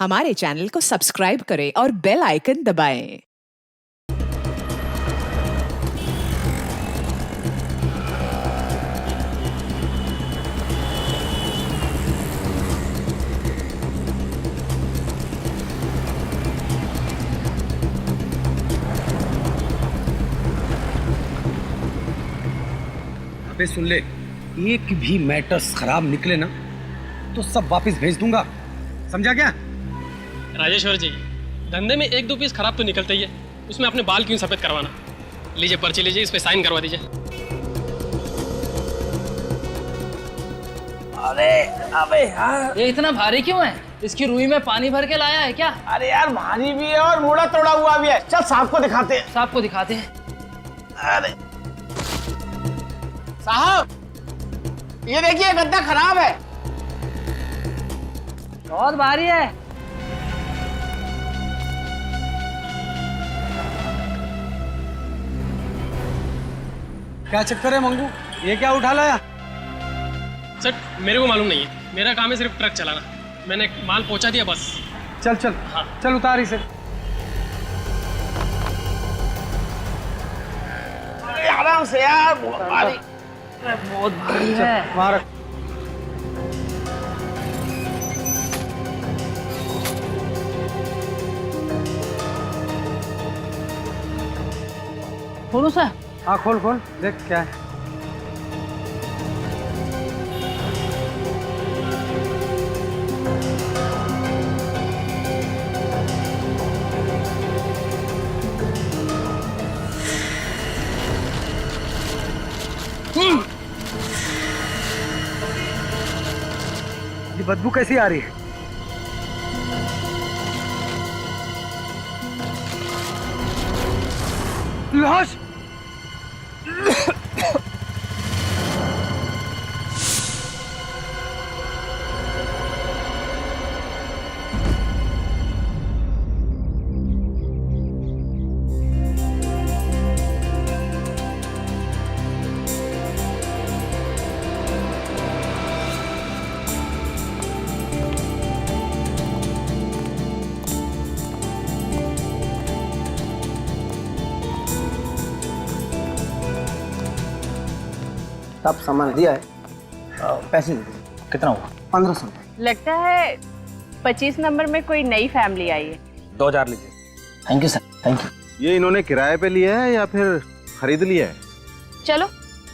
हमारे चैनल को सब्सक्राइब करें और बेल आइकन दबाएं। अबे सुन ले, एक भी मैटर्स खराब निकले ना तो सब वापस भेज दूंगा, समझा क्या? राजेश्वर जी, धंधे में एक दो पीस खराब तो निकलते ही है, उसमें अपने बाल क्यों सफेद करवाना। लीजिए पर्ची लीजिए, इस पे साइन करवा दीजिए। अरे अबे यार, ये इतना भारी क्यों है? इसकी रुई में पानी भर के लाया है क्या? अरे यार भारी भी है और मुड़ा तोड़ा हुआ भी है। चल साहब को दिखाते हैं। साहब को दिखाते हैं। अरे साहब, ये देखिए गद्दा खराब है। बहुत भारी है। क्या चक्कर है मंगू, ये क्या उठा लाया? सर मेरे को मालूम नहीं है, मेरा काम है सिर्फ ट्रक चलाना। मैंने माल पहुंचा दिया बस। चल चल हाँ। चल उतार इसे। अरे आराम से यार, बहुत भारी। बहुत भारी है। वहाँ रख। खोलो सर। हाँ खोल खोल, देख क्या है। ये बदबू कैसी आ रही है? लाश! सब सामान दिया है, पैसे दे दो। कितना हुआ? 1500। लगता है 25 नंबर में कोई नई फैमिली आई है। 2000 लीजिए। Thank you sir, thank you. ये इन्होंने किराए पे लिया है या फिर खरीद लिया है? चलो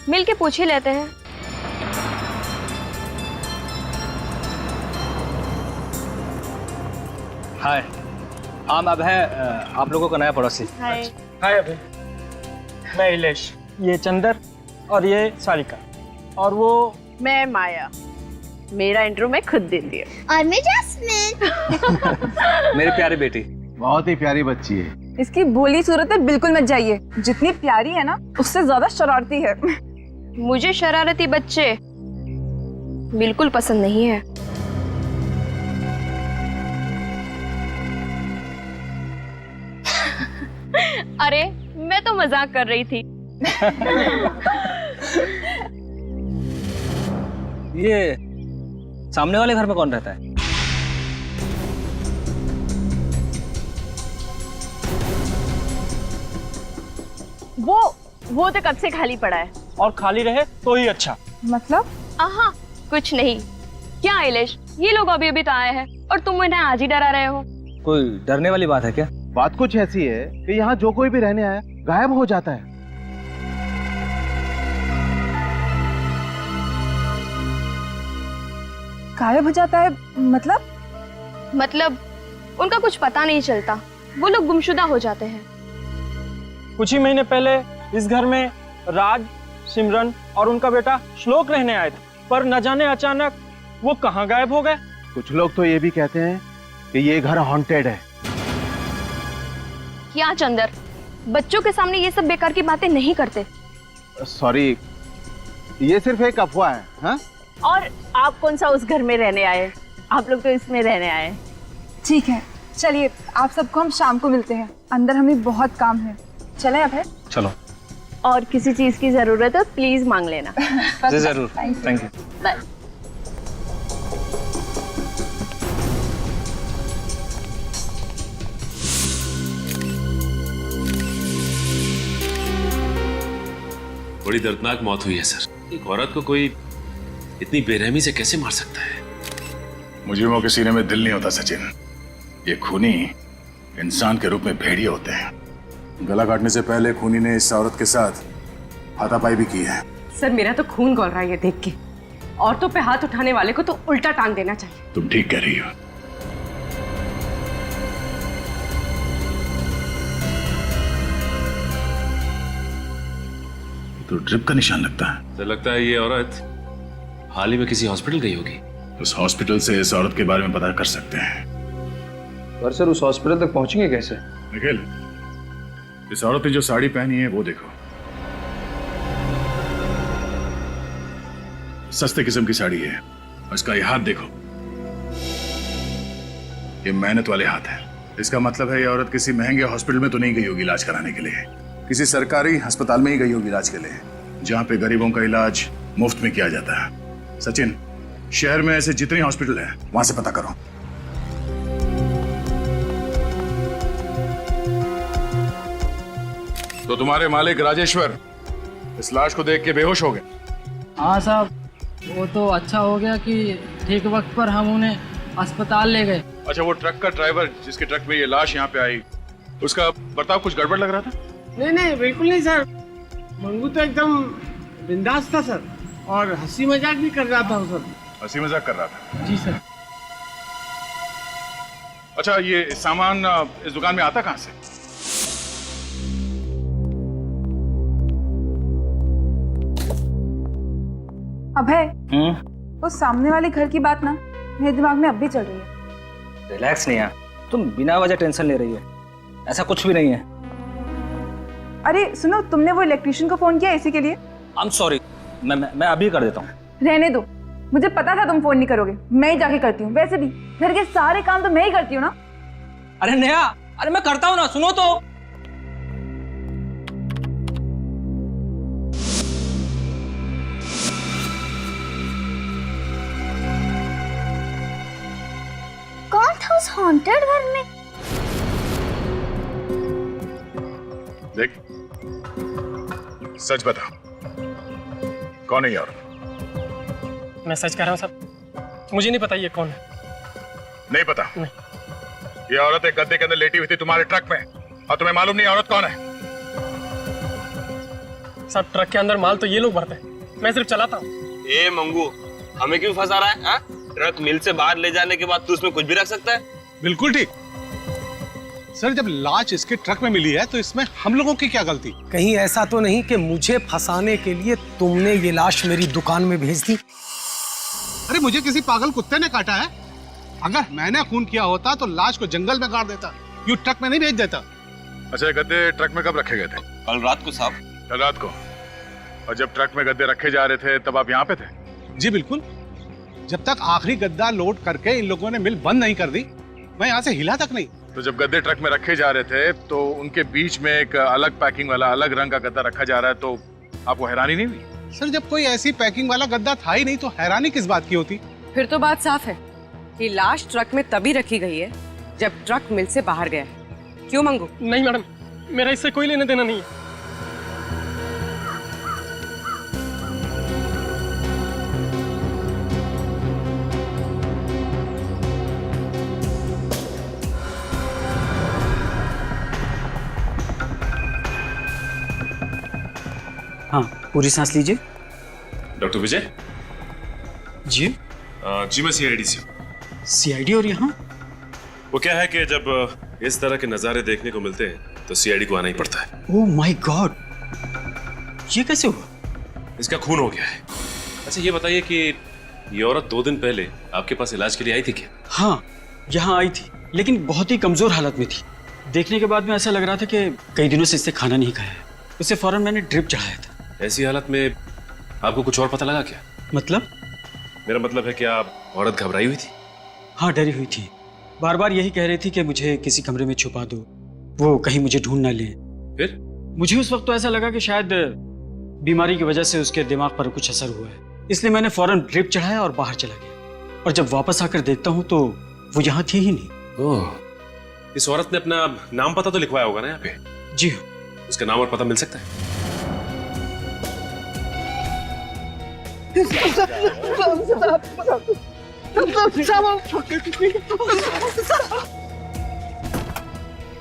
मिल के पूछ ही लेते हैं। हाय, हम अब है आप लोगों का नया पड़ोसी। हाय। हाय अभय, मैं इलेश, ये चंदर और ये सारिका, और वो मैं माया। मेरा इंट्रो मैं खुद देती हूँ। और मैं जैस्मिन। मेरी प्यारी बेटी। बहुत ही प्यारी बच्ची है। इसकी भोली सूरत पे बिल्कुल मत जाइए। जितनी प्यारी है ना, उससे ज्यादा शरारती है। मुझे शरारती बच्चे बिल्कुल पसंद नहीं है। अरे मैं तो मजाक कर रही थी। ये सामने वाले घर में कौन रहता है? वो तो कब से खाली पड़ा है। और खाली रहे तो ही अच्छा। मतलब? आहा, कुछ नहीं। क्या आइलेश, ये लोग अभी अभी तो आए हैं और तुम इन्हें आज ही डरा रहे हो। कोई डरने वाली बात है क्या? बात कुछ ऐसी है कि यहाँ जो कोई भी रहने आया गायब हो जाता है। गायब हो जाता है मतलब उनका कुछ पता नहीं चलता। वो लोग गुमशुदा हो जाते हैं। कुछ ही महीने पहले इस घर में राज, सिमरन और उनका बेटा श्लोक रहने आए थे, पर न जाने अचानक वो कहाँ गायब हो गए। कुछ लोग तो ये भी कहते हैं कि ये घर हॉन्टेड है। क्या चंदर, बच्चों के सामने ये सब बेकार की बातें नहीं करते। सॉरी, ये सिर्फ एक अफवाह है। हाँ? और आप कौन सा उस घर में रहने आए? आप लोग तो इसमें रहने आए। ठीक है, चलिए आप सबको हम शाम को मिलते हैं। अंदर हमें बहुत काम है। चलें अब है? चलो। और किसी चीज की जरूरत है प्लीज मांग लेना। जी जरूर, थैंक यू। बाय। बड़ी दर्दनाक मौत हुई है सर। एक औरत को कोई इतनी बेरहमी से कैसे मार सकता है? मुजरिमों के सीने में दिल नहीं होता सचिन। ये खूनी इंसान के रूप में भेड़िए होते हैं। गला काटने से पहले खूनी ने इस औरत के साथ हाथापाई भी की है। सर मेरा तो खून खौल रहा है ये देख के। औरतों पे हाथ उठाने वाले को तो उल्टा टांग देना चाहिए। तुम ठीक कह रही हो। तो ड्रिप का निशान लगता है। तो लगता है ये औरत हाल ही में किसी हॉस्पिटल गई होगी। उस हॉस्पिटल से इस औरत के बारे में पता कर सकते हैं। पर सर उस हॉस्पिटल तक पहुंचेंगे कैसे? निखिल, इस औरत ने जो साड़ी पहनी है वो देखो। सस्ते किस्म की साड़ी है। और इसका ये हाथ देखो, ये मेहनत वाले हाथ है। इसका मतलब है ये औरत किसी महंगे हॉस्पिटल में तो नहीं गई होगी इलाज कराने के लिए। किसी सरकारी अस्पताल में ही गई होगी इलाज के लिए, जहां पे गरीबों का इलाज मुफ्त में किया जाता है। सचिन, शहर में ऐसे जितने हॉस्पिटल हैं वहां से पता करो। तो तुम्हारे मालिक राजेश्वर इस लाश को देख के बेहोश हो गए? हाँ साहब, वो तो अच्छा हो गया कि ठीक वक्त पर हम उन्हें अस्पताल ले गए। अच्छा, वो ट्रक का ड्राइवर जिसके ट्रक में ये लाश यहाँ पे आई, उसका बर्ताव कुछ गड़बड़ लग रहा था? नहीं बिल्कुल नहीं सर। मंगू तो एकदम बिंदास था सर, और हंसी मजाक भी कर रहा था सर। हंसी मजाक कर रहा था? जी सर। अच्छा, ये सामान इस दुकान में आता कहाँ से? अभय, उस सामने वाले घर की बात ना मेरे दिमाग में अब भी चल रही है। रिलैक्स नहीं है, तुम बिना वजह टेंशन ले रही हो। ऐसा कुछ भी नहीं है। अरे सुनो, तुमने वो इलेक्ट्रिशियन को फोन किया इसी के लिए? आई एम सॉरी, मैं अभी कर देता हूँ। रहने दो, मुझे पता था तुम फोन नहीं करोगे। मैं ही जाके करती हूँ। वैसे भी घर के सारे काम तो मैं ही करती हूँ ना। अरे नेहा, अरे मैं करता हूँ ना, सुनो तो। कौन था उस हॉन्टेड घर में? देख, सच बता, कौन है ये औरत? मैं सच कह रहा हूँ साहब, मुझे नहीं पता ये कौन है। नहीं पता? नहीं। ये औरत एक गद्दे के अंदर लेटी हुई थी तुम्हारे ट्रक में, और तुम्हें मालूम नहीं औरत कौन है? साहब, ट्रक के अंदर माल तो ये लोग भरते हैं, मैं सिर्फ चलाता हूँ। ए मंगू, हमें क्यों फंसा रहा है? हा? ट्रक मिल से बाहर ले जाने के बाद तू उसमें कुछ भी रख सकता है? बिल्कुल ठीक सर। जब लाश इसके ट्रक में मिली है तो इसमें हम लोगों की क्या गलती? कहीं ऐसा तो नहीं कि मुझे फंसाने के लिए तुमने ये लाश मेरी दुकान में भेज दी? अरे मुझे किसी पागल कुत्ते ने काटा है। अगर मैंने खून किया होता तो लाश को जंगल में गाड़ देता, यूं ट्रक में नहीं भेज देता। अच्छा, गद्दे ट्रक में कब रखे गए थे? कल रात को साहब। कल रात को? और जब ट्रक में गद्दे रखे जा रहे थे तब आप यहाँ पे थे? जी बिल्कुल। जब तक आखिरी गद्दा लोड करके इन लोगों ने मिल बंद नहीं कर दी, मैं यहाँ से हिला तक नहीं। तो जब गद्दे ट्रक में रखे जा रहे थे तो उनके बीच में एक अलग पैकिंग वाला अलग रंग का गद्दा रखा जा रहा है, तो आपको हैरानी नहीं हुई? सर, जब कोई ऐसी पैकिंग वाला गद्दा था ही नहीं तो हैरानी किस बात की होती? फिर तो बात साफ है कि लाश ट्रक में तभी रखी गई है जब ट्रक मिल से बाहर गया है। क्यों मंगू? नहीं मैडम, मेरा इससे कोई लेना देना नहीं है। हाँ, पूरी सांस लीजिए। डॉक्टर विजय जी? जी मैं सीआईडी से हूँ। सीआईडी? और यहाँ? वो क्या है कि जब इस तरह के नज़ारे देखने को मिलते हैं तो सीआईडी को आना ही पड़ता है। ओह माय गॉड, ये कैसे हुआ? इसका खून हो गया है। अच्छा ये बताइए कि ये औरत 2 दिन पहले आपके पास इलाज के लिए आई थी क्या? हाँ, यहाँ आई थी, लेकिन बहुत ही कमजोर हालत में थी। देखने के बाद में ऐसा लग रहा था कि कई दिनों से इससे खाना नहीं खाया है। उसे फौरन मैंने ड्रिप चढ़ाया था। ऐसी हालत में आपको कुछ और पता लगा क्या? मतलब? मेरा मतलब है कि आप औरत घबराई हुई थी? हाँ, डरी हुई थी। बार बार यही कह रही थी कि मुझे किसी कमरे में छुपा दो, वो कहीं मुझे ढूंढ ना लें। फिर? मुझे उस वक्त तो ऐसा लगा कि शायद बीमारी की वजह से उसके दिमाग पर कुछ असर हुआ है, इसलिए मैंने फौरन ड्रिप चढ़ाया और बाहर चला गया। और जब वापस आकर देखता हूँ तो वो यहाँ थी ही नहीं। ओह, इस औरत ने अपना नाम पता तो लिखवाया होगा ना यहाँ पे? जी हाँ। उसका नाम और पता मिल सकता है?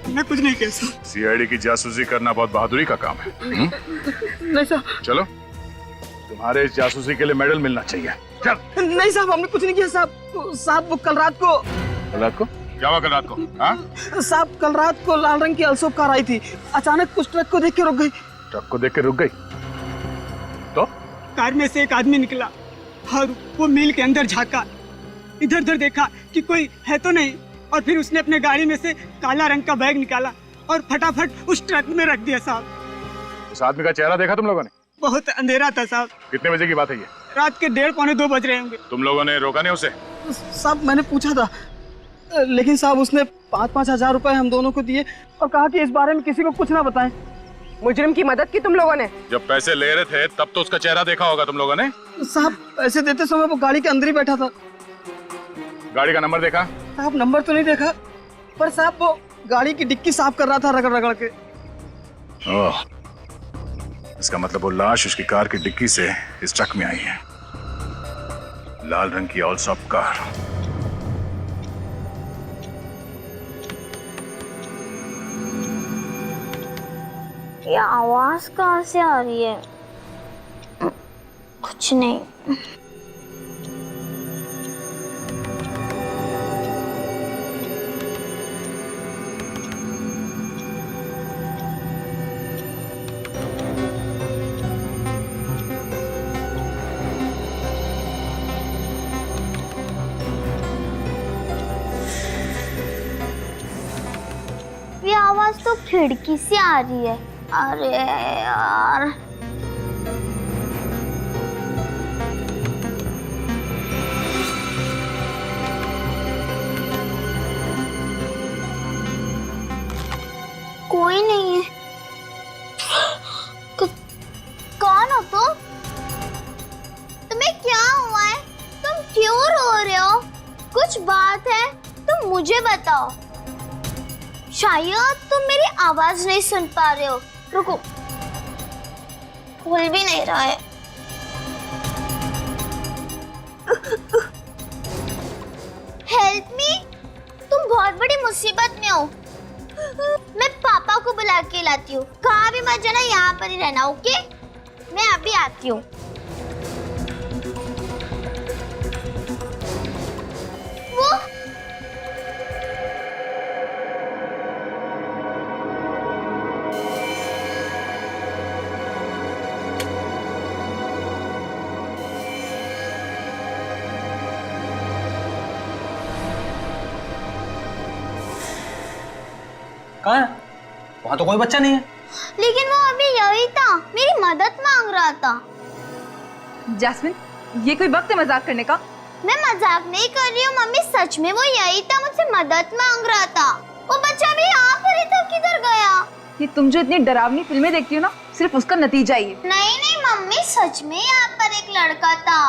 मैं कुछ नहीं कह सकता। सीआईडी की जासूसी करना बहुत बहादुरी का काम है। नहीं साहब। चलो, तुम्हारे इस जासूसी के लिए मेडल मिलना चाहिए। चल। नहीं साहब, हमने कुछ नहीं किया साहब। साहब वो कल रात को क्या हुआ? कल रात को? हाँ? साहब कल रात को लाल रंग की अल्सो कार आई थी, अचानक उस ट्रक को देख के रुक गई। ट्रक को देख के रुक गई तो? कार में से एक आदमी निकला और वो मिल के अंदर झांका, इधर उधर देखा कि कोई है तो नहीं, और फिर उसने अपने गाड़ी में से काला रंग का बैग निकाला और फटाफट उस ट्रक में रख दिया साहब। उस आदमी का चेहरा देखा तुम लोगों ने? बहुत अंधेरा था साहब। कितने बजे की बात है ये? रात के 1:30 पौने 2 बज रहे होंगे। तुम लोगों ने रोका नहीं उसे? साहब मैंने पूछा था, लेकिन साहब उसने 5-5 हजार रुपए हम दोनों को दिए और कहा कि इस बारे में किसी को कुछ ना बताएं। मुजरिम की मदद की तुम लोगों ने? जब पैसे ले रहे थे तब तो उसका चेहरा देखा होगा तुम लोगों ने? साहब पैसे देते समय वो गाड़ी के अंदर ही बैठा था। गाड़ी का नंबर देखा? साहब नंबर तो नहीं देखा, पर साहब वो गाड़ी की डिक्की साफ कर रहा था रगड़ रगड़ के। ओह, इसका मतलब वो लाश उसकी कार की डिक्की से इस ट्रक में आई है। लाल रंग की ऑलसॉप कार। ये आवाज कहाँ से आ रही है? कुछ नहीं। ये आवाज तो खिड़की से आ रही है। अरे यार, कोई नहीं है। कौन हो तुम? तुम्हें क्या हुआ है? तुम क्यों रो रहे हो? कुछ बात है? तुम मुझे बताओ। शायद तुम मेरी आवाज नहीं सुन पा रहे हो। रुको, खुल भी नहीं रहा है। हेल्प मी, तुम बहुत बड़ी मुसीबत में हो। मैं पापा को बुला के लाती हूँ। कहाँ भी मत जाना, यहाँ पर ही रहना, ओके? मैं अभी आती हूँ। वो कहाँ है? वहाँ तो कोई बच्चा नहीं है। लेकिन वो अभी यही था, मेरी मदद मांग रहा था। जैस्मिन, ये कोई वक्त है मजाक करने का? मैं मजाक नहीं कर रही हूँ मम्मी, सच में वो यही था, मुझसे मदद मांग रहा था। वो बच्चा भी यहाँ पर ही था, किधर गया? ये तुम जो इतनी डरावनी फिल्में देखती हो ना, सिर्फ उसका नतीजा ही है। नहीं नहीं मम्मी, सच में यहाँ पर एक लड़का था।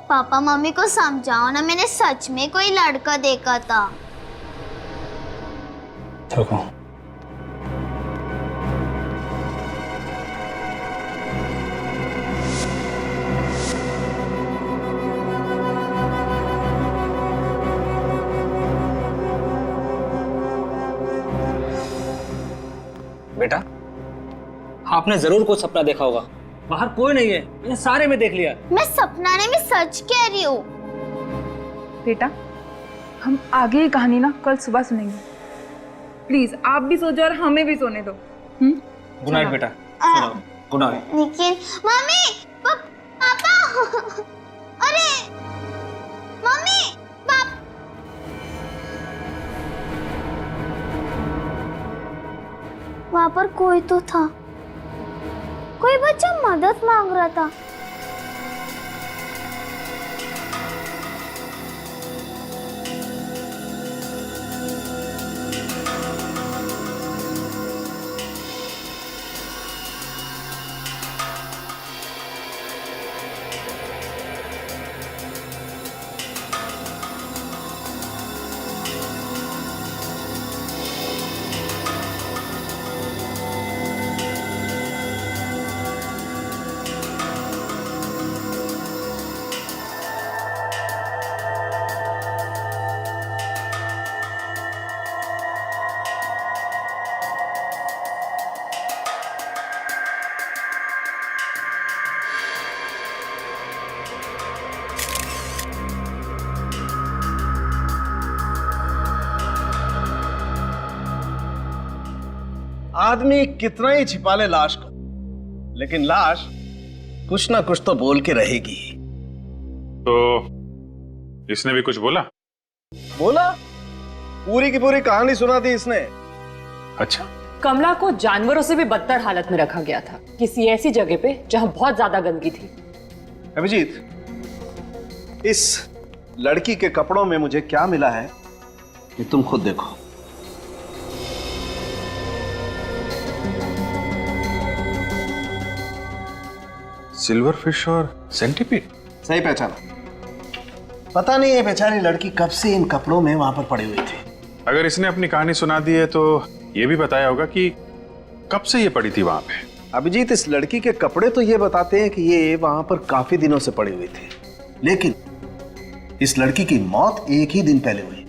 पापा मम्मी को समझाओ ना, मैंने सच में कोई लड़का देखा था। रुको। बेटा, आपने जरूर कुछ सपना देखा होगा। बाहर कोई नहीं है, मैंने सारे में देख लिया। मैं सपना नहीं, मैं सच कह रही हूँ। बेटा, हम आगे की कहानी ना कल सुबह सुनेंगे। प्लीज आप भी सो जाओ और हमें भी सोने दो। गुड नाइट बेटा। Good night. लेकिन मम्मी, पापा, अरे मम्मी, वहाँ पर कोई तो था, कोई बच्चा मदद मांग रहा था। आदमी कितना ही छिपा ले लाश को, लेकिन लाश कुछ ना कुछ तो बोल के रहेगी। तो इसने भी कुछ बोला? बोला, पूरी की पूरी कहानी सुना दी इसने। अच्छा। कमला को जानवरों से भी बदतर हालत में रखा गया था, किसी ऐसी जगह पे जहां बहुत ज्यादा गंदगी थी। अभिजीत, इस लड़की के कपड़ों में मुझे क्या मिला है ये तुम खुद देखो। सिल्वर फिश और सेंटीपीड। सही पहचाना। पता नहीं ये बेचारी लड़की कब से इन कपड़ों में वहां पर पड़ी हुई थी। अगर इसने अपनी कहानी सुना दी है तो ये भी बताया होगा कि कब से ये पड़ी थी वहां पे। अभिजीत, इस लड़की के कपड़े तो ये बताते हैं कि ये वहां पर काफी दिनों से पड़ी हुई थी, लेकिन इस लड़की की मौत एक ही दिन पहले हुई।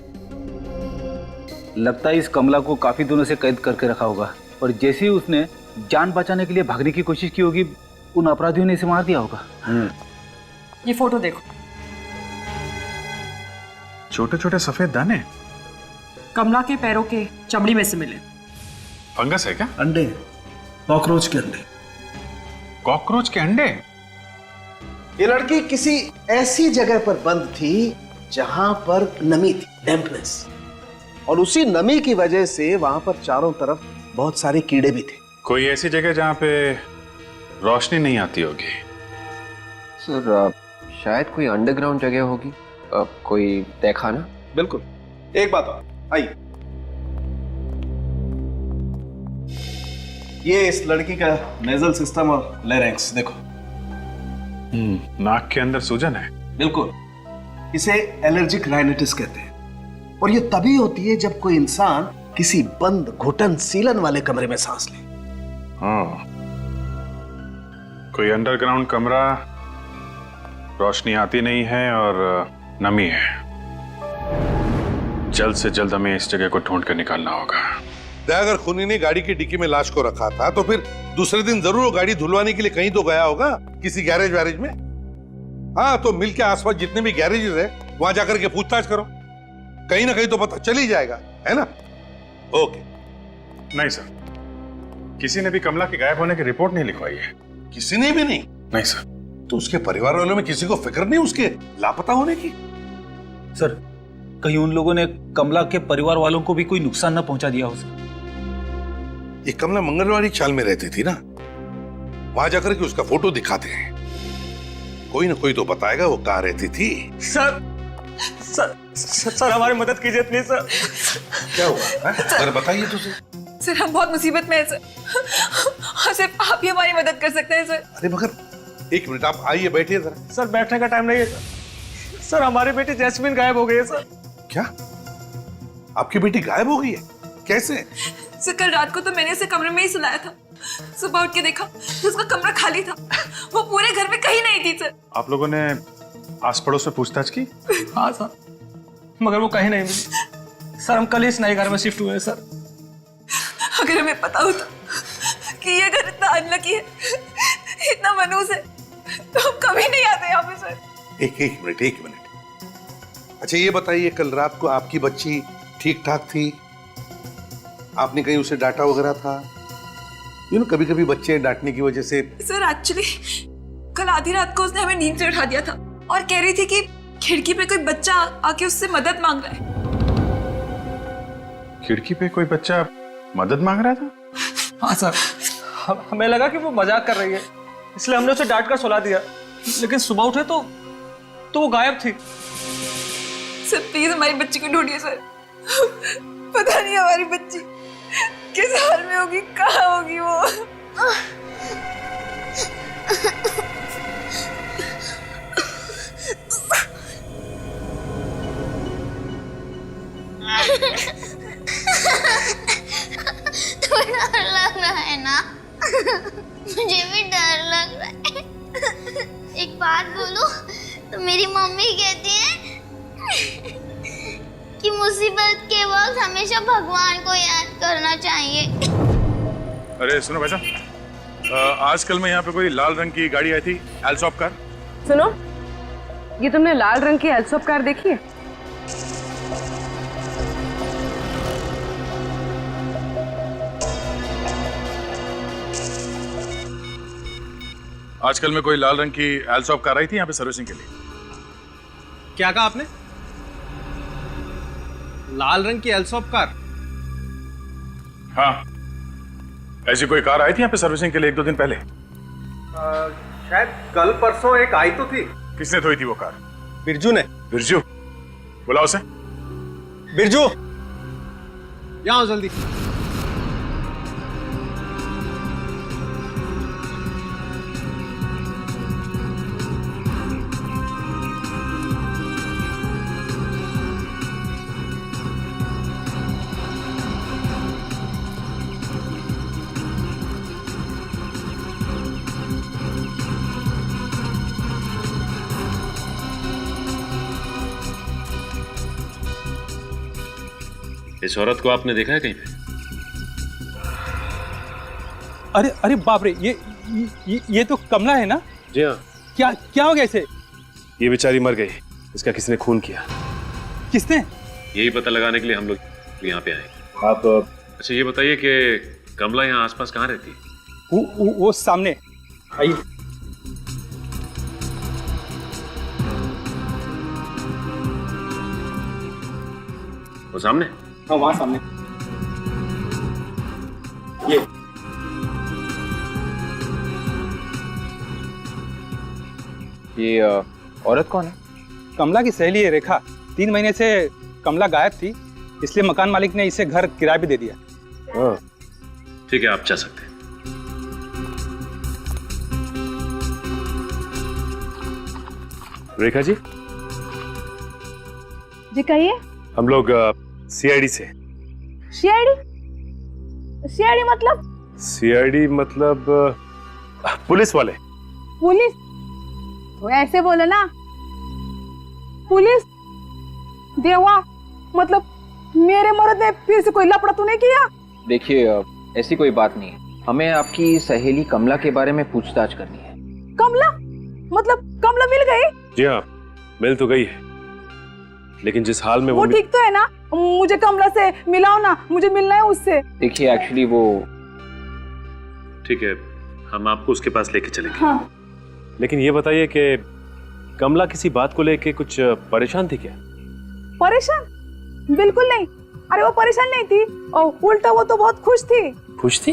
लगता है इस कमला को काफी दिनों से कैद करके रखा होगा और जैसे ही उसने जान बचाने के लिए भागने की कोशिश की होगी, उन अपराधियों ने इसे मार दिया होगा। ये फोटो देखो। छोटे छोटे सफेद दाने कमला के पैरों के चमड़ी में से मिले। फंगस है क्या? अंडे, कॉकरोच के अंडे। कॉकरोच के अंडे? ये लड़की किसी ऐसी जगह पर बंद थी जहां पर नमी थी, डैम्पनेस, और उसी नमी की वजह से वहां पर चारों तरफ बहुत सारे कीड़े भी थे। कोई ऐसी जगह जहां पे रोशनी नहीं आती होगी। सर, शायद कोई अंडरग्राउंड जगह होगी। कोई देखा ना? बिल्कुल। एक बात और, आइए। ये इस लड़की का नेजल सिस्टम और लैरिंक्स देखो। नाक के अंदर सूजन है। बिल्कुल। इसे एलर्जिक राइनाइटिस कहते हैं, और ये तभी होती है जब कोई इंसान किसी बंद, घुटन, सीलन वाले कमरे में सांस ले। हाँ, कोई अंडरग्राउंड कमरा, रोशनी आती नहीं है और नमी है। जल्द से जल्द हमें इस जगह को ढूंढ कर निकालना होगा। अगर खूनी ने गाड़ी की डिक्की में लाश को रखा था तो फिर दूसरे दिन जरूर वो गाड़ी धुलवाने के लिए कहीं तो गया होगा, किसी गैरेज वैरेज में। हाँ, तो मिल के आसपास जितने भी गैरेजेस है वहां जाकर के पूछताछ करो, कहीं ना कहीं तो पता चल ही जाएगा, है ना? ओके। नहीं सर, किसी ने भी कमला के गायब होने की रिपोर्ट नहीं लिखवाई है। किसी ने भी नहीं? नहीं सर। तो उसके परिवार वालों में किसी को फिक्र नहीं उसके लापता होने की? सर, कहीं उन लोगों ने कमला के परिवार वालों को भी कोई नुकसान न पहुंचा दिया हो सर। ये कमला मंगलवारी चाल में रहती थी ना, वहां जाकर के उसका फोटो दिखाते हैं, कोई ना कोई तो बताएगा वो कहाँ रहती थी। सर सर सर हमारी मदद कीजिए प्लीज सर। क्या हुआ? अगर बताइए तो सर, हम बहुत मुसीबत में हैं सर, और सिर्फ आप ही हमारी मदद कर सकते हैं सर। अरे मगर एक मिनट, आप आइए, बैठिए जरा। सर, बैठने का टाइम नहीं है सर। सर, हमारी बेटी जैस्मिन गायब हो गई है सर। क्या? आपकी बेटी गायब हो गई है? कैसे? सर, कल रात को तो मैंने उसे कमरे में ही सुलाया था। सुबह उठ के देखा तो उसका कमरा खाली था, वो पूरे घर में कहीं नहीं थी सर। आप लोगों ने आस पड़ोस में पूछताछ की? हाँ सर, मगर वो कहीं नहीं मिली। सर, हम कल ही इस नए घर में शिफ्ट हुए हैं सर। अगर हमें पता होता कि ये घर इतना अनलकी है, इतना मनहूस है, तो हम कभी नहीं आते यहाँ पे सर। एक मिनट। अच्छा ये बताइए, कल रात को आपकी बच्ची ठीक ठाक थी? आपने कहीं उसे डांटा वगैरह था? कभी कभी बच्चे डांटने की वजह से। सर, एक्चुअली कल आधी रात को उसने हमें नींद से उठा दिया था और कह रही थी कि खिड़की पे कोई बच्चा आके उससे मदद मांग रहा है। खिड़की पे कोई बच्चा मदद मांग रहा था? हाँ सर, हमें लगा कि वो मजाक कर रही है, इसलिए हमने उसे डांट कर सुला दिया, लेकिन सुबह उठे तो वो गायब थी। सर, प्लीज हमारी बच्ची को ढूंढिए सर। पता नहीं हमारी बच्ची किस हाल में होगी, कहाँ होगी वो। तो डर लग रहा है ना? मुझे भी डर लग रहा है। एक बात बोलूं तो मेरी मम्मी कहती है कि मुसीबत के वक्त हमेशा भगवान को याद करना चाहिए। अरे सुनो भाई साहब, आजकल में यहाँ पे कोई लाल रंग की गाड़ी आई थी, एल्सॉप कार। सुनो, ये तुमने लाल रंग की एल्सॉप कार देखी है? आजकल में कोई लाल रंग की एल्सॉप कार आई थी यहाँ पे सर्विसिंग के लिए। क्या कहा आपने? लाल रंग की एल्सॉप कार? हाँ, ऐसी कोई कार आई थी यहाँ पे सर्विसिंग के लिए 1-2 दिन पहले? शायद कल परसों एक आई तो थी। किसने धोई थी वो कार? बिरजू ने। बिरजू? बुलाओ उसे। बिरजू, यहाँ आओ जल्दी। इस औरत को आपने देखा है कहीं पे? अरे अरे बाप रे, ये तो कमला है ना? जी हाँ। क्या हो गया इसे? ये बेचारी मर गई, इसका किसने खून किया? किसने? यही पता लगाने के लिए हम लोग यहाँ पे आए। आप अच्छा ये बताइए कि कमला यहाँ आसपास कहाँ रहती है? वो सामने, आइए। वो सामने? हाँ, वहां सामने। ये औरत कौन है? कमला की सहेली है रेखा। 3 महीने से कमला गायब थी, इसलिए मकान मालिक ने इसे घर किराए पे दे दिया। ठीक है, आप जा सकते हैं। रेखा जी। जी कहिए। हम लोग सीआईडी से। सीआईडी? सीआईडी मतलब? सीआईडी मतलब पुलिस वाले। पुलिस? तो ऐसे बोलो ना। पुलिस? देवा, मतलब मेरे मर्द ने फिर से कोई लफड़ा तो नहीं किया? देखिए, ऐसी कोई बात नहीं है। हमें आपकी सहेली कमला के बारे में पूछताछ करनी है। कमला? मतलब कमला मिल गई? जी हाँ, मिल तो गई है, लेकिन जिस हाल में वो ठीक तो है ना? मुझे कमला से मिलाओ ना, मुझे मिलना है उससे। देखिए, एक्चुअली वो ठीक है, हम आपको उसके पास लेके चलेंगे। हाँ। लेकिन ये बताइए कि कमला किसी बात को लेके कुछ परेशान थी क्या? परेशान? बिल्कुल नहीं। अरे वो परेशान नहीं थी, और उल्टा वो तो बहुत खुश थी। खुश थी?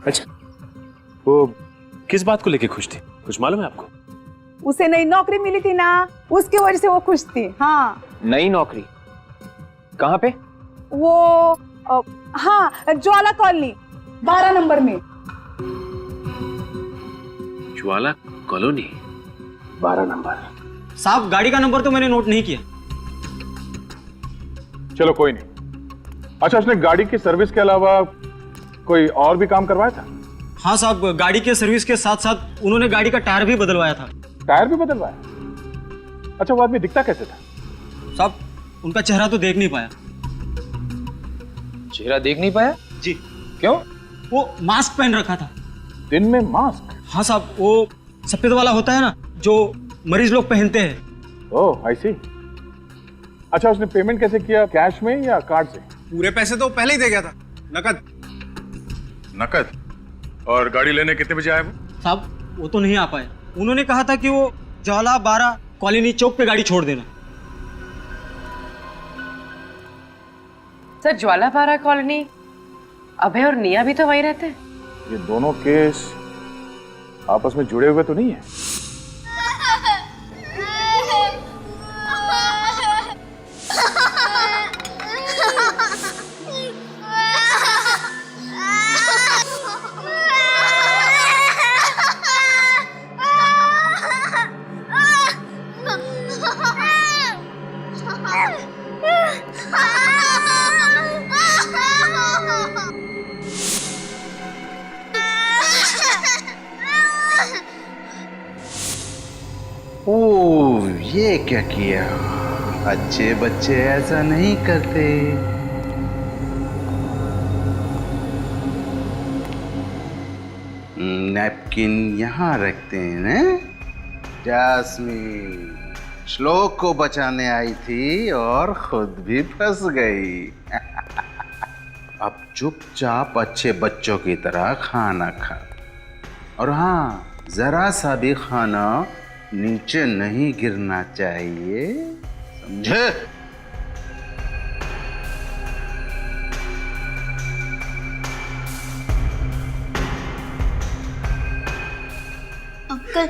अच्छा, वो किस बात को लेके खुश थी, कुछ मालूम है आपको? उसे नई नौकरी मिली थी ना, उसकी वजह से वो खुश थी। हाँ। नई नौकरी? कहाँ पे? वो हाँ, ज्वाला कॉलोनी 12 नंबर में। ज्वाला कॉलोनी 12 नंबर। साहब, गाड़ी का नंबर तो मैंने नोट नहीं किया। चलो कोई नहीं। अच्छा, उसने गाड़ी की सर्विस के अलावा कोई और भी काम करवाया था? हाँ साहब, गाड़ी के सर्विस के साथ साथ उन्होंने गाड़ी का टायर भी बदलवाया था। टायर भी बदलवाया? अच्छा, वो आदमी दिखता कैसे था? साहब, उनका चेहरा तो देख नहीं पाया। चेहरा देख नहीं पाया? जी। क्यों? वो मास्क पहन रखा था। दिन में मास्क? हाँ साहब, वो सफेद वाला होता है ना, जो मरीज लोग पहनते हैं। ओह, आई सी। अच्छा, उसने पेमेंट कैसे किया, कैश में या कार्ड से? पूरे पैसे तो पहले ही दे गया था, नकद। नकद? और गाड़ी लेने कितने बजे आए वो? साहब, वो तो नहीं आ पाए। उन्होंने कहा था कि वो ज्वाला 12 कॉलोनी चौक पे गाड़ी छोड़ देना। सर, ज्वाला 12 कॉलोनी अभय और निया भी तो वहीं रहते हैं। ये दोनों केस आपस में जुड़े हुए तो नहीं है? ओह, ये क्या किया? अच्छे बच्चे ऐसा नहीं करते। नैपकिन यहाँ रखते हैं ना? जास्मीन श्लोक को बचाने आई थी और खुद भी फंस गई। अब चुपचाप अच्छे बच्चों की तरह खाना खा और हाँ, जरा सा भी खाना नीचे नहीं गिरना चाहिए, समझे? अंकल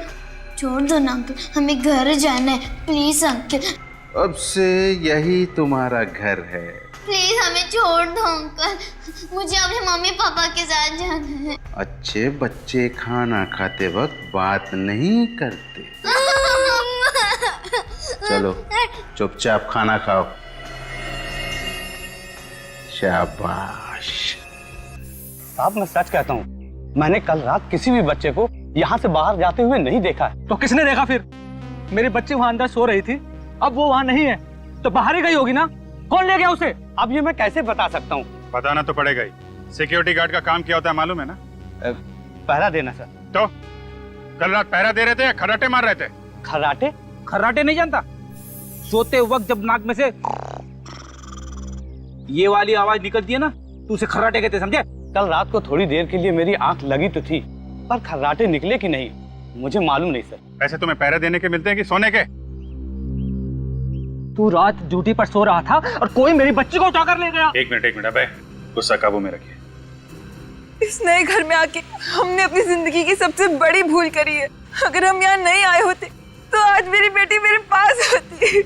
छोड़ दो ना अंकल, हमें घर जाना है, प्लीज अंकल। अब से यही तुम्हारा घर है। प्लीज हमें छोड़ दो अंकल, मुझे अपने मम्मी पापा के साथ जाना है। अच्छे बच्चे खाना खाते वक्त बात नहीं करते। चलो चुपचाप खाना खाओ। शाबाश। साहब मैं सच कहता हूँ, मैंने कल रात किसी भी बच्चे को यहाँ से बाहर जाते हुए नहीं देखा है। तो किसने देखा फिर? मेरी बच्ची वहां अंदर सो रही थी, अब वो वहां नहीं है तो बाहर ही गई होगी ना। कौन ले गया उसे? अब ये मैं कैसे बता सकता हूँ? बताना तो पड़ेगा ही। सिक्योरिटी गार्ड का काम क्या होता है मालूम है ना? पहरा देना सर। तो कल रात पहरा दे रहे थे या खर्राटे मार रहे थे? खर्राटे? खर्राटे नहीं जानता? सोते वक्त जब नाक में से ये वाली आवाज निकलती है ना, तो उसे खर्राटे कहते, समझे? कल रात को थोड़ी देर के लिए मेरी आंख लगी तो थी, पर खर्राटे निकले कि नहीं मुझे मालूम नहीं सर। ऐसे तुम्हें पहरे देने के मिलते हैं कि सोने के? तू रात ड्यूटी पर सो रहा था और कोई मेरी बच्ची को उठा कर ले गया। एक मिनट अबे, गुस्सा काबू में रखिए। इस नए घर में आके हमने अपनी जिंदगी की सबसे बड़ी भूल करी है। अगर हम यहाँ नहीं आए होते तो आज मेरी बेटी मेरे पास होती।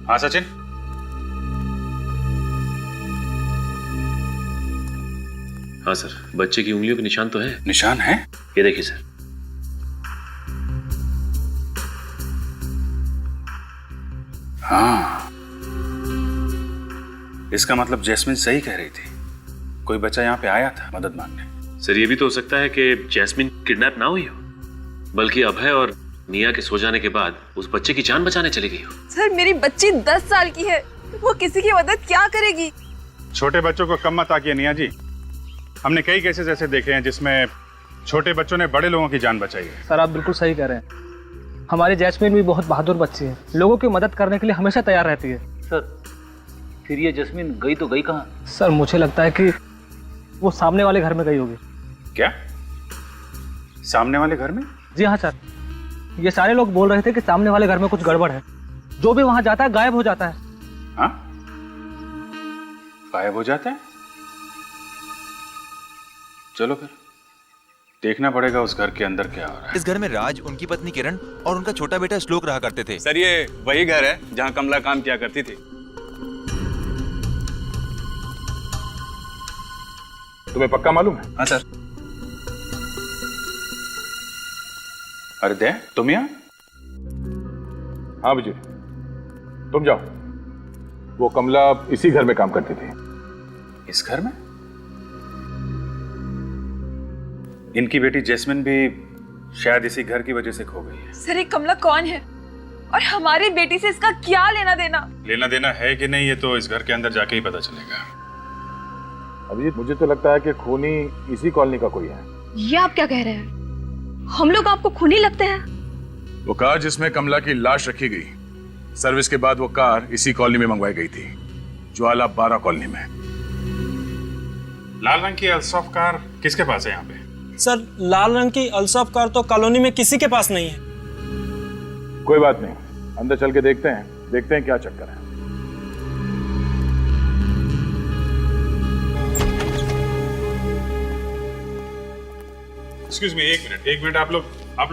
हाँ सचिन, हाँ सर, बच्चे की उंगलियों के निशान तो है। निशान है? ये देखिए सर। हाँ, इसका मतलब जैस्मिन सही कह रही थी, कोई बच्चा यहाँ पे आया था मदद मांगने। सर ये भी तो हो सकता है कि जैस्मिन किडनैप ना हुई हो, बल्कि अभय और निया के सो जाने के बाद उस बच्चे की जान बचाने चली गई हो। सर मेरी बच्ची 10 साल की है, वो किसी की मदद क्या करेगी? छोटे बच्चों को कम मत आकिए निया जी। हमने कई केसेस ऐसे देखे हैं जिसमें छोटे बच्चों ने बड़े लोगों की जान बचाई है। सर आप बिल्कुल सही कह रहे हैं। हमारी जैस्मिन भी बहुत बहादुर बच्ची है, लोगों की मदद करने के लिए हमेशा तैयार रहती है। सर फिर ये जैस्मिन गई तो गई कहाँ? सर मुझे लगता है कि वो सामने वाले घर में गई होगी। क्या? सामने वाले घर में? जी हाँ सर, ये सारे लोग बोल रहे थे कि सामने वाले घर में कुछ गड़बड़ है। जो भी वहां जाता है गायब हो जाता है। हाँ? गायब हो जाता है? चलो फिर देखना पड़ेगा उस घर के अंदर क्या हो रहा है। इस घर में राज, उनकी पत्नी किरण और उनका छोटा बेटा श्लोक रहा करते थे। सर ये वही घर है जहाँ कमला काम किया करती थी। तुम्हें पक्का मालूम है? हाँ सर। अरे दे, तुम यहाँ? हाँ विजय, तुम जाओ। वो कमला इसी घर में काम करती थी। इस घर में? इनकी बेटी जैस्मिन भी शायद इसी घर की वजह से खो गई है। सर ये कमला कौन है और हमारी बेटी से इसका क्या लेना देना? लेना देना है कि नहीं ये तो इस घर के अंदर जाके ही पता चलेगा। अभिजीत मुझे तो लगता है कि खूनी इसी कॉलोनी का कोई है। ये आप क्या कह रहे हैं? हम लोग आपको खूनी लगते हैं? वो कार जिसमें कमला की लाश रखी गई, सर्विस के बाद वो कार इसी कॉलोनी में मंगवाई गई थी, ज्वाला 12 कॉलोनी में। लाल रंग की अल्सॉफ कार किसके पास है यहाँ पे? सर लाल रंग की अल्सॉफ कार तो कॉलोनी में किसी के पास नहीं है। कोई बात नहीं, अंदर चल के देखते हैं क्या चक्कर है। एक्सक्यूज मी, एक मिनट आप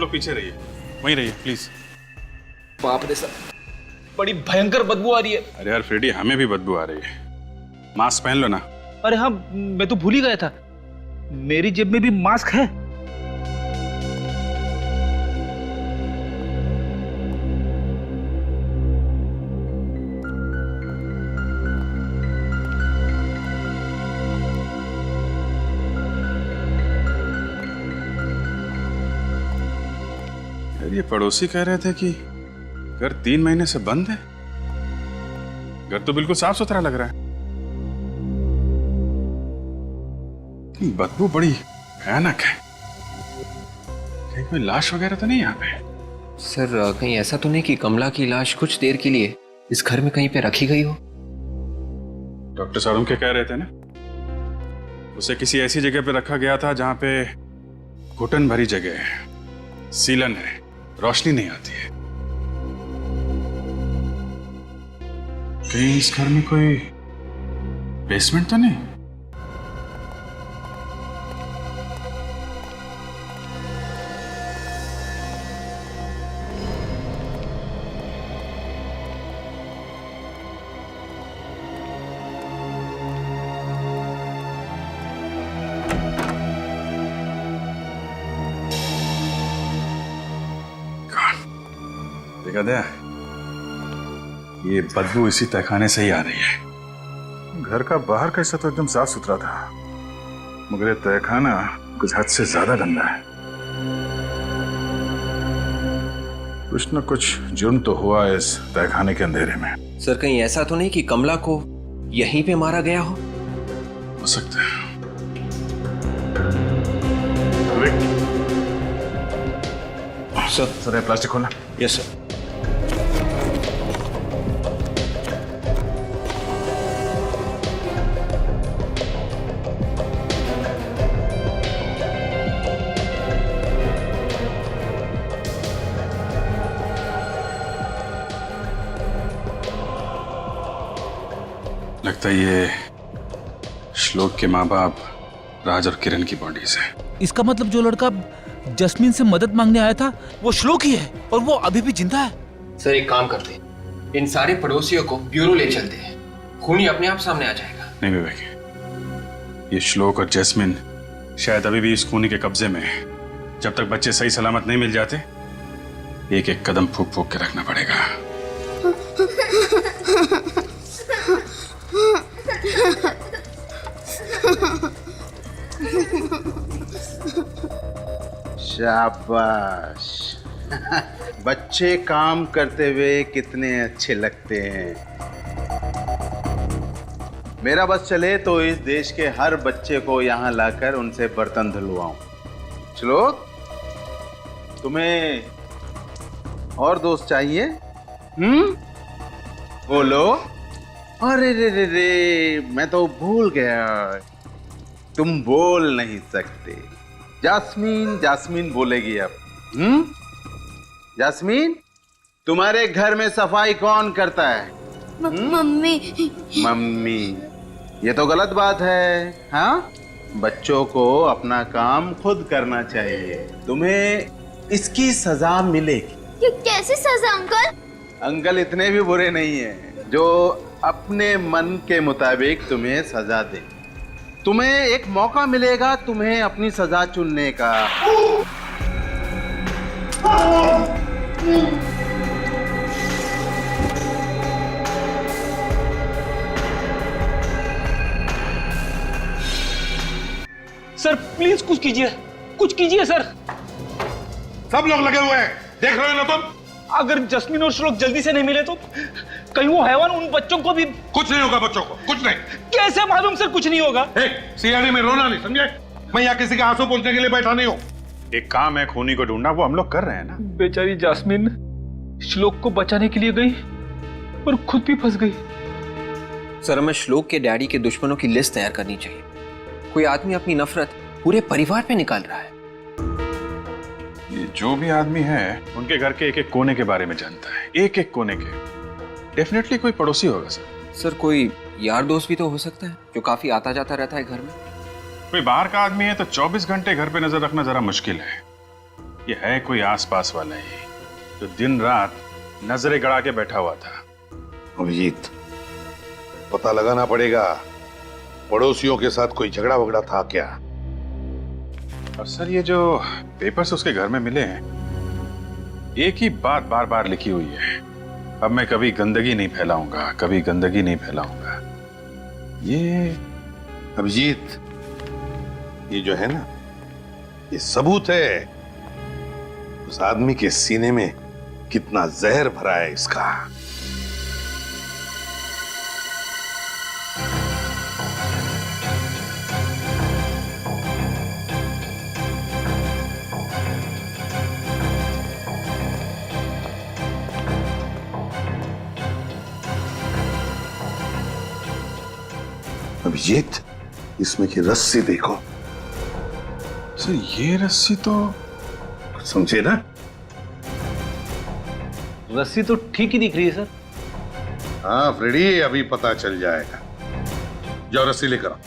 लोग पीछे रहिए, वहीं रहिए प्लीज। बाप रे सर, बड़ी भयंकर बदबू आ रही है। अरे यार फ्रेडी, हमें भी बदबू आ रही है। मास्क पहन लो ना। अरे हाँ, मैं तो भूल ही गया था, मेरी जेब में भी मास्क है। ये पड़ोसी कह रहे थे कि घर 3 महीने से बंद है। घर तो बिल्कुल साफ सुथरा लग रहा है, बदबू बड़ी भयानक है। कहीं कोई लाश वगैरह तो नहीं यहाँ पे? सर कहीं ऐसा तो नहीं कि कमला की लाश कुछ देर के लिए इस घर में कहीं पे रखी गई हो? डॉक्टर सारूम के कह रहे थे ना, उसे किसी ऐसी जगह पे रखा गया था जहां पे घुटन भरी जगह है, सीलन है, रोशनी नहीं आती है। कहीं इस घर में कोई बेसमेंट तो नहीं? देखा दया, ये बदबू इसी तहखाने से ही आ रही है। घर का बाहर का हिस्सा तो एकदम साफ सुथरा था, मगर ये तहखाना कुछ हद से ज्यादा गंदा है। कुछ न कुछ जुर्म तो हुआ इस तहखाने के अंधेरे में। सर कहीं ऐसा तो नहीं कि कमला को यहीं पे मारा गया हो? हो सकता है। सर प्लास्टिक खोलना। Yes sir. लगता है ये श्लोक के माँ बाप राज और किरण की बॉडीज है। इसका मतलब जो लड़का जस्मीन से मदद मांगने आया था वो श्लोक ही है और वो अभी भी जिंदा है। सर एक काम करते हैं, इन सारे पड़ोसियों को ब्यूरो ले चलते हैं, खूनी अपने आप सामने आ जाएगा। नहीं विवेक, ये श्लोक और जैस्मिन शायद अभी भी इस खूनी के कब्जे में है। जब तक बच्चे सही सलामत नहीं मिल जाते, एक एक कदम फूक फूक के रखना पड़ेगा। शाबाश। बच्चे काम करते हुए कितने अच्छे लगते हैं। मेरा बस चले तो इस देश के हर बच्चे को यहाँ लाकर उनसे बर्तन धुलवाऊं। श्लोक, तुम्हें और दोस्त चाहिए? बोलो। अरे रे रे रे, मैं तो भूल गया, तुम बोल नहीं सकते। जास्मीन जास्मीन बोलेगी अब। जास्मीन, तुम्हारे घर में सफाई कौन करता है? मम्मी। मम्मी, ये तो गलत बात है। हाँ, बच्चों को अपना काम खुद करना चाहिए। तुम्हें इसकी सजा मिलेगी। ये कैसी सजा अंकल? अंकल इतने भी बुरे नहीं हैं जो अपने मन के मुताबिक तुम्हें सजा दे। तुम्हें एक मौका मिलेगा तुम्हें अपनी सजा चुनने का। सर प्लीज कुछ कीजिए, कुछ कीजिए सर। सब लोग लगे हुए हैं, देख रहे हो ना तुम? अगर जस्मीन और श्लोक जल्दी से नहीं मिले तो कहीं वो हैवान उन बच्चों को भी। कुछ नहीं होगा बच्चों को, कुछ नहीं। कैसे मालूम सर? कुछ नहीं होगा। सीआईडी में रोना नहीं, समझे? मैं यहाँ किसी के आंसू पोंछने के लिए बैठा नहीं हूँ। एक काम है खूनी को ढूंढना, वो हम लोग कर रहे हैं ना। बेचारी जास्मीन श्लोक को बचाने के लिए गई और खुद भी फंस गई। सर हमें श्लोक के डैडी के दुश्मनों की लिस्ट तैयार करनी चाहिए। कोई आदमी अपनी नफरत पूरे परिवार पे निकाल रहा है। ये जो भी आदमी है उनके घर के एक एक कोने के बारे में जानता है, एक एक कोने के। डेफिनेटली कोई पड़ोसी होगा सर। सर कोई यार दोस्त भी तो हो सकता है जो काफी आता जाता रहता है घर में। कोई बाहर का आदमी है तो 24 घंटे घर पे नजर रखना जरा मुश्किल है। ये है कोई आसपास वाला ही जो दिन रात नजरें गड़ा के बैठा हुआ था। अभिजीत, पता लगाना पड़ेगा पड़ोसियों के साथ कोई झगड़ा वगड़ा था क्या। और सर ये जो पेपर्स उसके घर में मिले हैं, एक ही बात बार बार लिखी हुई है, अब मैं कभी गंदगी नहीं फैलाऊंगा, कभी गंदगी नहीं फैलाऊंगा। ये अभिजीत, ये जो है ना, ये सबूत है उस आदमी के सीने में कितना जहर भरा है इसका। अभिजीत, इसमें की रस्सी देखो। सर ये रस्सी तो समझे ना? रस्सी तो ठीक ही दिख रही है सर। हाँ फ्रेडी, अभी पता चल जाएगा। जाओ रस्सी लेकर आओ।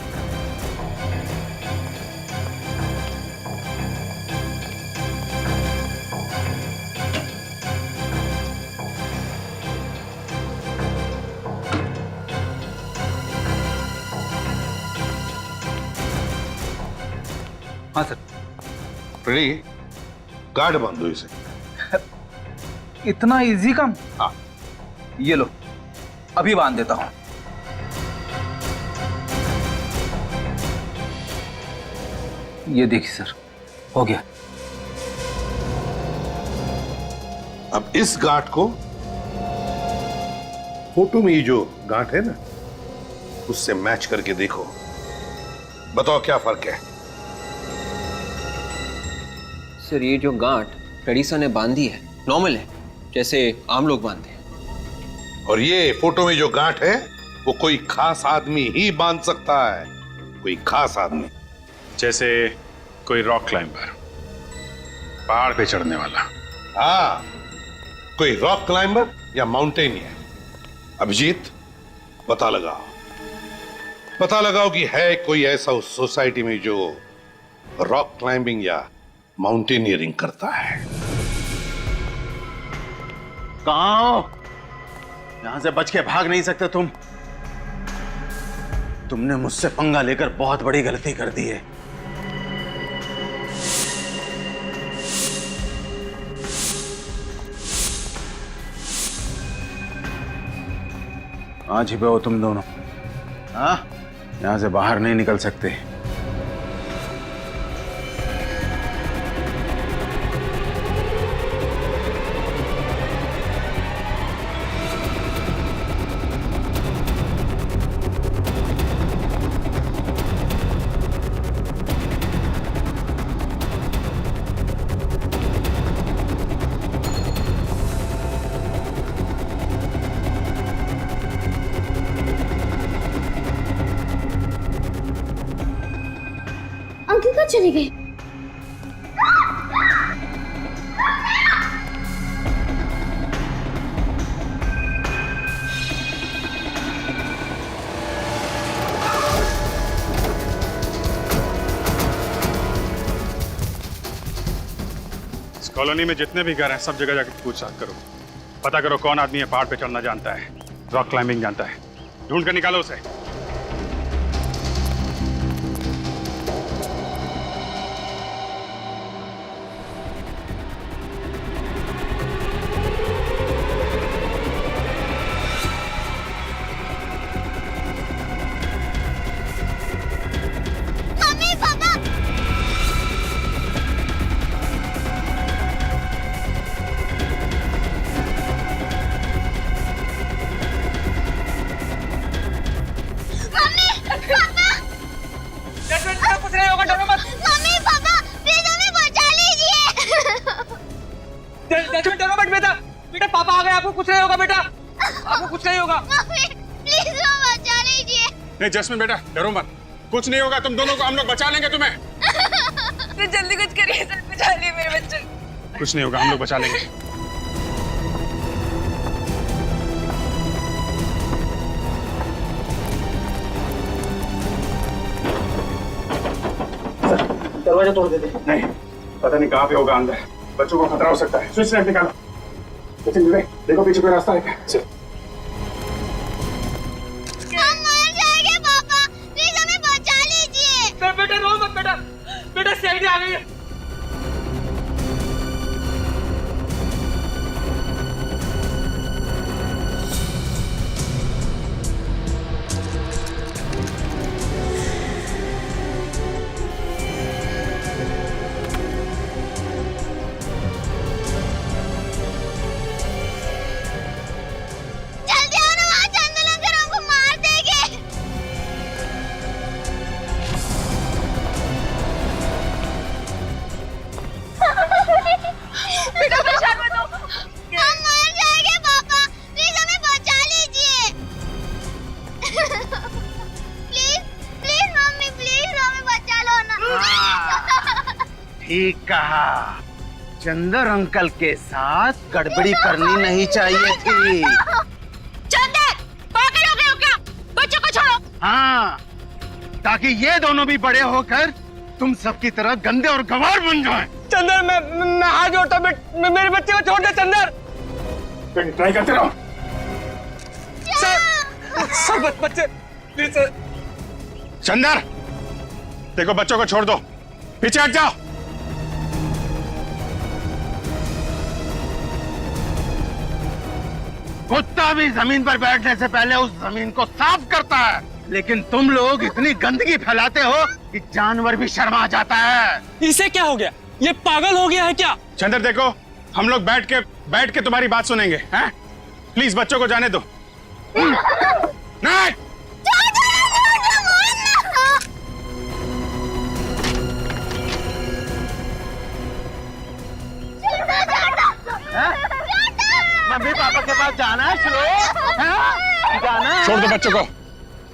हाँ सर। फ्रेडी, गार्ड बांधो इसे। इतना इजी काम? हाँ। ये लो, अभी बांध देता हूं। ये देखिए सर, हो गया। अब इस गांठ को फोटो में ये जो गांठ है ना, उससे मैच करके देखो। बताओ क्या फर्क है? सर ये जो गांठ फ्रेडी ने बांधी है नॉर्मल है, जैसे आम लोग बांधते हैं। और ये फोटो में जो गांठ है वो कोई खास आदमी ही बांध सकता है। कोई खास आदमी, जैसे कोई रॉक क्लाइंबर, पहाड़ पे चढ़ने वाला। हाँ, कोई रॉक क्लाइंबर या माउंटेनियर। अभिजीत, पता लगाओ कि है कोई ऐसा उस सोसाइटी में जो रॉक क्लाइंबिंग या माउंटेनियरिंग करता है। कहां हो? यहां से बच के भाग नहीं सकते तुम। तुमने मुझसे पंगा लेकर बहुत बड़ी गलती कर दी है। कहां छिपे हो तुम दोनों? हाँ, यहां से बाहर नहीं निकल सकते। अंकल कहाँ चले गए? इस कॉलोनी में जितने भी घर हैं सब जगह जाकर पूछताछ करो। पता करो कौन आदमी है पहाड़ पे चढ़ना जानता है, रॉक क्लाइंबिंग जानता है। ढूंढ कर निकालो उसे। बेटा पापा आ गए, आपको कुछ नहीं होगा बेटा, आपको कुछ नहीं होगा। प्लीज बचा लीजिए। नहीं जैस्मिन बेटा डरो मत, कुछ नहीं होगा। तुम दोनों को हम लोग बचा लेंगे तुम्हें। तो जल्दी कुछ करिए सर, बचा लिए मेरे बच्चे। कुछ नहीं होगा, हम लोग बचा लेंगे। दरवाजा तोड़ देते। नहीं, पता नहीं कहाँ पे होगा अंदर, बच्चों को खतरा हो सकता है। स्विच लाइट निकालो। देखो पीछे कोई रास्ता है क्या? हम मर जाएंगे पापा, प्लीज हमें बचा लीजिए। बेटा रो मत बेटा, बेटा सीआईडी आ गई है। ठीक कहा, चंदर अंकल के साथ गड़बड़ी करनी नहीं चाहिए थी। चंदर, पागल हो गए हो क्या? बच्चों को छोड़ो। हाँ, ताकि ये दोनों भी बड़े होकर तुम सबकी तरह गंदे और गंवार बन जाएं। चंदर, मैं हाथ जोड़ता हूं, मेरे बच्चे को छोड़ दे चंदर। ट्राई करते रहो। सर बच्चे प्लीज सर। चंदर, देखो बच्चों को छोड़ दो, पीछे हट जाओ। कुत्ता भी जमीन पर बैठने से पहले उस जमीन को साफ करता है, लेकिन तुम लोग इतनी गंदगी फैलाते हो कि जानवर भी शर्मा जाता है। इसे क्या हो गया? ये पागल हो गया है क्या? चंदर देखो, हम लोग बैठ के तुम्हारी बात सुनेंगे, हैं? प्लीज बच्चों को जाने दो। नहीं। मम्मी पापा के पास जाना है, जाना है। छोड़ दो बच्चों को,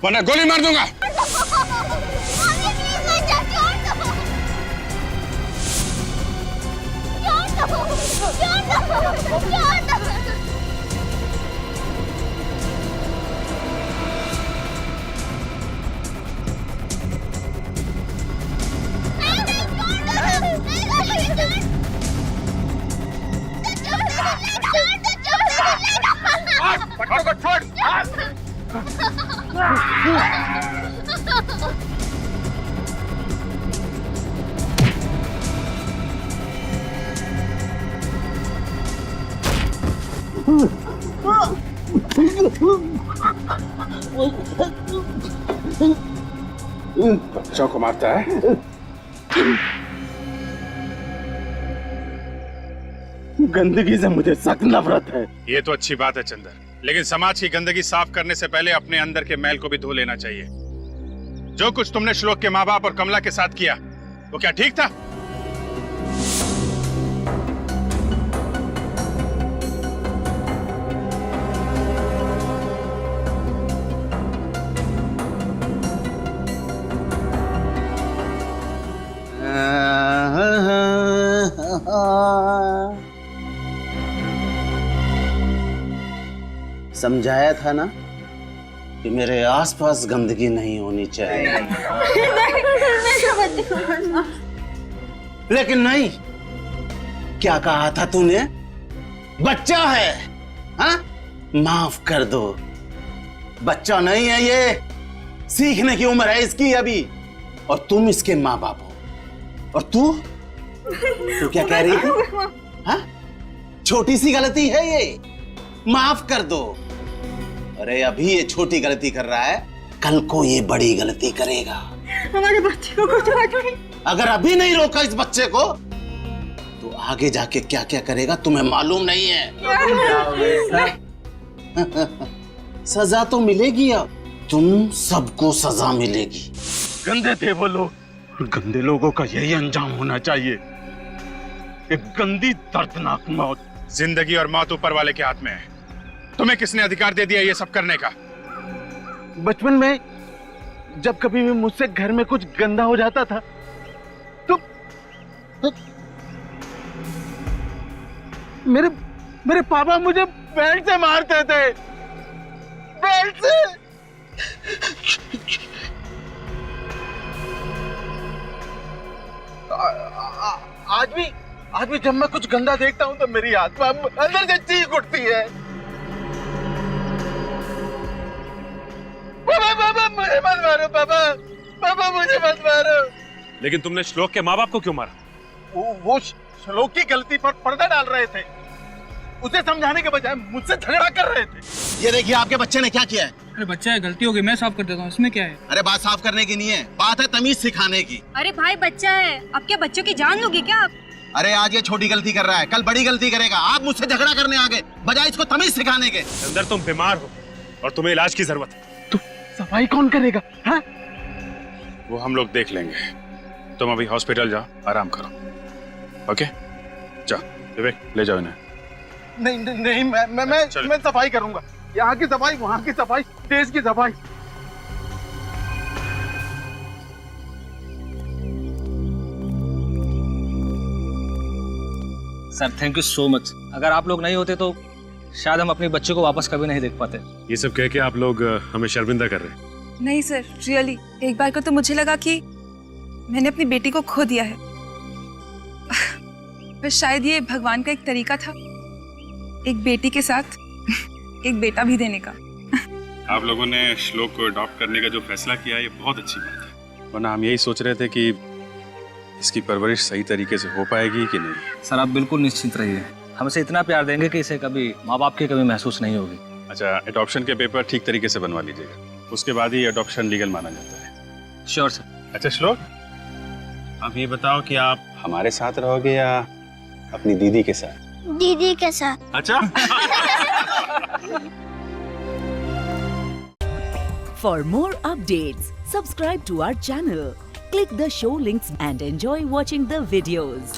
वरना गोली मार दूंगा। बच्चों को मारता है। गंदगी से मुझे सख्त नफरत है। ये तो अच्छी बात है चंदर, लेकिन समाज की गंदगी साफ करने से पहले अपने अंदर के मैल को भी धो लेना चाहिए। जो कुछ तुमने श्लोक के माँ बाप और कमला के साथ किया, वो क्या ठीक था? समझाया था ना कि मेरे आसपास गंदगी नहीं होनी चाहिए। लेकिन नहीं, क्या कहा था तूने? बच्चा है, हाँ? माफ कर दो, बच्चा नहीं है ये, सीखने की उम्र है इसकी अभी, और तुम इसके माँ बाप हो। और तू क्या कह रही थी? हाँ? छोटी सी गलती है ये, माफ कर दो। अरे अभी ये छोटी गलती कर रहा है, कल को ये बड़ी गलती करेगा। हमारे बच्चे को कुछ नहीं। अगर अभी नहीं रोका इस बच्चे को, तो आगे जाके क्या क्या करेगा तुम्हें मालूम नहीं है। सजा तो मिलेगी, अब तुम सबको सजा मिलेगी। गंदे थे वो लोग, गंदे लोगों का यही अंजाम होना चाहिए, एक गंदी दर्दनाक मौत। जिंदगी और मौत ऊपर वाले के हाथ में है। तुम्हें किसने अधिकार दे दिया ये सब करने का? बचपन में जब कभी भी मुझसे घर में कुछ गंदा हो जाता था तो मेरे पापा मुझे बेल्ट से मारते थे, बेल्ट से। आज भी जब मैं कुछ गंदा देखता हूँ तो मेरी आत्मा अंदर से चीख उठती है। पापा मुझे मत मारो, पापा मुझे मत मारो। लेकिन तुमने श्लोक के माँ बाप को क्यों मारा? वो श्लोक की गलती पर पर्दा डाल रहे थे, उसे समझाने के बजाय मुझसे झगड़ा कर रहे थे। ये देखिए आपके बच्चे ने क्या किया है। अरे बच्चा है, गलती हो गई, मैं साफ कर देता हूँ, इसमें क्या है? अरे बात साफ करने की नहीं है, बात है तमीज सिखाने की। अरे भाई बच्चा है, अब क्या बच्चों की जान लोगे क्या आप? अरे आज ये छोटी गलती कर रहा है, कल बड़ी गलती करेगा। आप मुझसे झगड़ा करने आ गए बजाय इसको तमीज सिखाने के। अंदर तुम बीमार हो और तुम्हें इलाज की जरूरत है। तो सफाई कौन करेगा? हाँ? वो हम लोग देख लेंगे, तुम अभी हॉस्पिटल जाओ, आराम करो। ओके, जाओ विवेक, ले जाओ इन्हें। नहीं, मैं सफाई करूंगा। यहाँ की सफाई, वहाँ की सफाई, देश की सफाई। Sir thank you so much. अगर आप लोग नहीं होते तो शायद हम अपने बच्चे को वापस कभी नहीं देख पाते। ये सब कह के आप लोग हमें शर्मिंदा कर रहे हैं। नहीं सर, रियली एक बार को तो मुझे लगा कि मैंने अपनी बेटी को खो दिया है। पर शायद ये भगवान का एक तरीका था एक बेटी के साथ एक बेटा भी देने का। आप लोगों ने श्लोक को अडॉप्ट करने का जो फैसला किया ये बहुत अच्छी बात है, वरना हम यही सोच रहे थे कि इसकी परवरिश सही तरीके से हो पाएगी कि नहीं। सर आप बिल्कुल निश्चिंत रहिए, हमसे इतना प्यार देंगे कि इसे कभी माँ बाप की कमी महसूस नहीं होगी। अच्छा, अडॉप्शन के पेपर ठीक तरीके से बनवा लीजिएगा, उसके बाद ही अडॉप्शन लीगल माना जाता है। Sure sir. अच्छा श्लोक, आप ये बताओ कि आप हमारे साथ रहोगे या अपनी दीदी के साथ? दीदी के साथ। अच्छा। For more updates, subscribe to our channel, click the show links and enjoy watching the videos.